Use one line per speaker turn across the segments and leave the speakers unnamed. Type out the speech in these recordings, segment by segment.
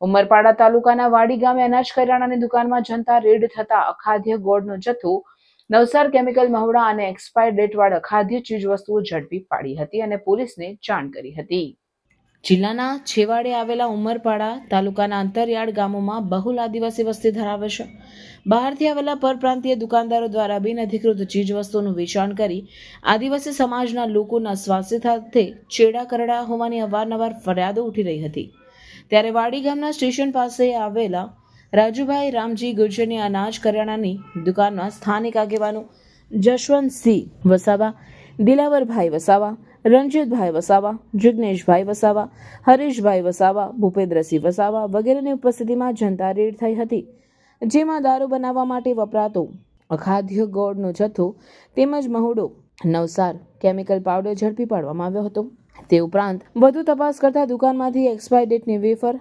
ઉમરપાડા તાલુકાના વાડી ગામે અનાજ કરિયાણાની દુકાનમાં જનતા રેડ થતા અખાદ્ય ગોળનો જથ્થો નવસાર કેમિકલ મહુડા અને એક્સપાયર ડેટવાળી અખાદ્ય ચીજવસ્તુઓ ઝડપી પાડી હતી અને પોલીસને જાણ કરી હતી। જિલ્લાના છેવાડે આવેલા ઉમરપાડા તાલુકાના અંતરિયાળ ગામોમાં બહુલ આદિવાસી વસ્તી ધરાવે છે। બહારથી આવેલા પરપ્રાંતીય દુકાનદારો દ્વારા બિનઅધિકૃત ચીજવસ્તુઓનું વેચાણ કરી આદિવાસી સમાજના લોકોના સ્વાસ્થ્ય સાથે ચેડા કરડા હોવાની અવારનવાર ફરિયાદો ઉઠી રહી હતી। ત્યારે વાડી ગામના સ્ટેશન પાસે આવેલા રાજુભાઈ રામજી ગુર્જરની અનાજ કરિયાણાની દુકાનમાં સ્થાનિક આગેવાનો જશવંતસિંહ વસાવા, દિલાવરભાઈ વસાવા, રણજીતભાઈ વસાવા, જિગ્નેશભાઈ વસાવા, હરીશભાઈ વસાવા, ભૂપેન્દ્રસિંહ વસાવા વગેરેની ઉપસ્થિતિમાં જનતા રેડ થઈ હતી, જેમાં દારૂ બનાવવા માટે વપરાતો અખાદ્ય ગોળનો જથ્થો તેમજ મહુડો નવસાર કેમિકલ પાવડર ઝડપી પાડવામાં આવ્યો હતો। તે ઉપરાંત વધુ તપાસ કરતા દુકાનમાંથી એક્સપાયર ડેટની વેફર,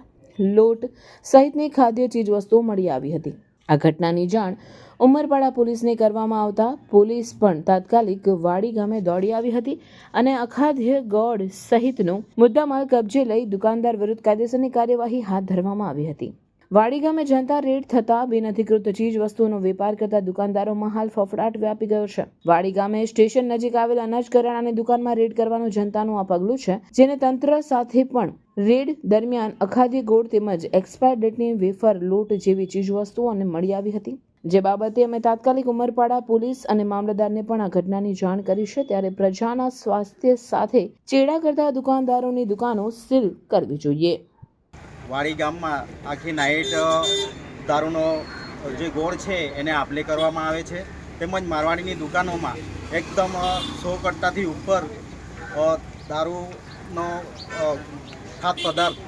લોટ સહિતની ખાદ્ય ચીજવસ્તુઓ મળી આવી હતી। આ ઘટનાની જાણ ઉમરપાડા પોલીસને કરવામાં આવતા પોલીસ પણ તાત્કાલિક વાડી ગામે દોડી આવી હતી અને અખાદ્ય ગોળ સહિતનો મુદ્દામાલ કબજે લઈ દુકાનદાર વિરુદ્ધ કાયદેસરની કાર્યવાહી હાથ ધરવામાં આવી હતી। વાડી ગામે જનતા રેડ થતા બિનઅધિકૃત ચીજ વસ્તુઓનો વેપાર કરતા દુકાનદારોમાં હાલ ફફડાટ વ્યાપી ગયો છે। વાડી ગામે સ્ટેશન નજીક આવેલ અનાજ કરિયાણાની દુકાનમાં રેડ કરવાનું જનતાનું આ પગલું છે, જેને તંત્ર સાથે પણ રેડ દરમિયાન અખાદ્ય ગોળ તેમજ એક્સપાયર ડેટની વેફર, લોટ જેવી ચીજ વસ્તુઓને મળી આવી હતી, જે બાબતે અમે તાત્કાલિક ઉમરપાડા પોલીસ અને મામલતદારને પણ આ ઘટનાની જાણ કરી છે। ત્યારે પ્રજાના સ્વાસ્થ્ય સાથે ચેડા કરતા દુકાનદારોની દુકાનો સીલ કરવી જોઈએ।
વાડી ગામમાં આખી નાઇટ દારૂનો જે ગોળ છે એને આપલે કરવામાં આવે છે, તેમજ મારવાડીની દુકાનોમાં એકદમ 100 કટ્ટાથી ઉપર દારૂનો ખાદ્ય પદાર્થ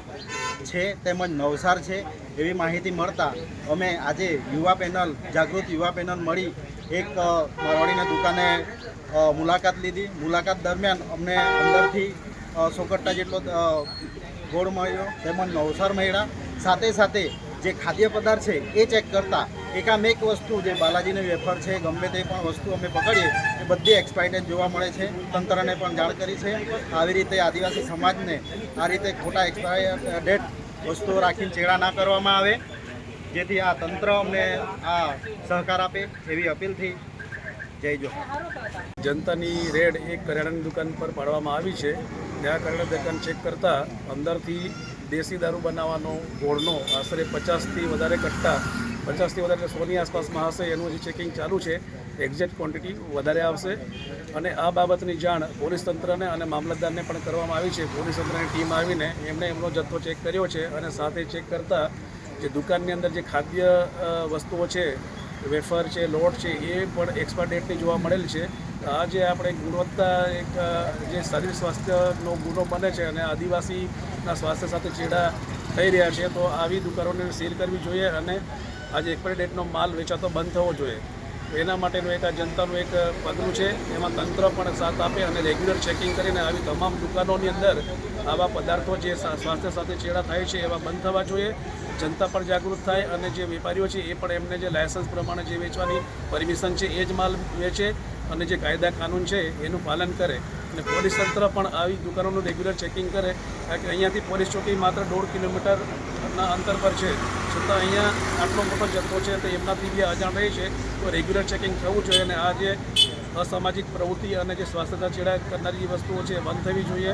છે તેમજ નવસાર છે એવી માહિતી મળતા અમે આજે જાગૃત યુવા પેનલ મળી એક મારવાડીની દુકાને મુલાકાત લીધી। મુલાકાત દરમિયાન અમને અંદરથી 100 કટ્ટા જેટલો ગોળ મળ્યો તેમજ નવસાર મળ્યા। સાથે સાથે જે ખાદ્ય પદાર્થ છે એ ચેક કરતાં એકામેક વસ્તુ જે બાલાજીની વેફર છે, ગમે તે પણ વસ્તુ અમે પકડીએ એ બધી એક્સપાયર્ડ જોવા મળે છે। તંત્રને પણ જાણ કરી છે। આવી રીતે આદિવાસી સમાજને આ રીતે ખોટા એક્સપાયર ડેટ વસ્તુઓ રાખીને ચેડા ના કરવામાં આવે, જેથી આ તંત્ર અમને આ સહકાર આપે એવી અપીલથી જય જોહાર।
જનતાની રેડ એક કરિયાણાની દુકાન પર પાડવામાં આવી છે। ત્યાં કરિયાણા દુકાન ચેક કરતાં અંદરથી દેશી દારૂ બનાવવાનો ગોળનો આશરે 50થી વધારે કટ્ટા, 50થી વધારે 100ની આસપાસમાં હશે, એનું હજી ચેકિંગ ચાલુ છે। એક્ઝેક્ટ ક્વોન્ટિટી વધારે આવશે અને આ બાબતની જાણ પોલીસ તંત્રને અને મામલતદારને પણ કરવામાં આવી છે। પોલીસ તંત્રની ટીમ આવીને એમણે એમનો જથ્થો ચેક કર્યો છે અને સાથે ચેક કરતાં જે દુકાનની અંદર જે ખાદ્ય વસ્તુઓ છે, વેફર છે, લોટ છે, એ પણ એક્સપાયર ડેટની જોવા મળેલ છે। આ જે આપણે ગુણવત્તા એક જે શરીર સ્વાસ્થ્યનો ગુનો બને છે અને આદિવાસીના સ્વાસ્થ્ય સાથે ચેડા થઈ રહ્યા છે, તો આવી દુકાનોને સીલ કરવી જોઈએ અને આજે એક્સપાયર ડેટનો માલ વેચાતો બંધ થવો જોઈએ। એના માટેનું એક આ જનતાનું એક પગલું છે। એમાં તંત્ર પણ સાથ આપે અને રેગ્યુલર ચેકિંગ કરીને આવી તમામ દુકાનોની અંદર આવા પદાર્થો જે સ્વાસ્થ્ય સાથે ચેડા થાય છે એવા બંધ થવા જોઈએ। જનતા પણ જાગૃત થાય અને જે વેપારીઓ છે એ પણ એમને જે લાયસન્સ પ્રમાણે જે વેચવાની પરમિશન છે એ જ માલ વેચે અને જે કાયદા કાનૂન છે એનું પાલન કરે અને પોલીસ તંત્ર પણ આવી દુકાનોનું રેગ્યુલર ચેકિંગ કરે, કારણ કે અહીંયાથી પોલીસ ચોકી માત્ર 1.5 કિલોમીટરના અંતર પર છે, છતાં અહીંયા આટલો મોટો જથ્થો છે તો એમનાથી બી અજાણ રહી છે, તો રેગ્યુલર ચેકિંગ થવું જોઈએ અને આ જે અસામાજિક પ્રવૃત્તિ અને જે સ્વાસ્થ્યતા ચેડા કરનારી વસ્તુઓ છે બંધ થવી જોઈએ।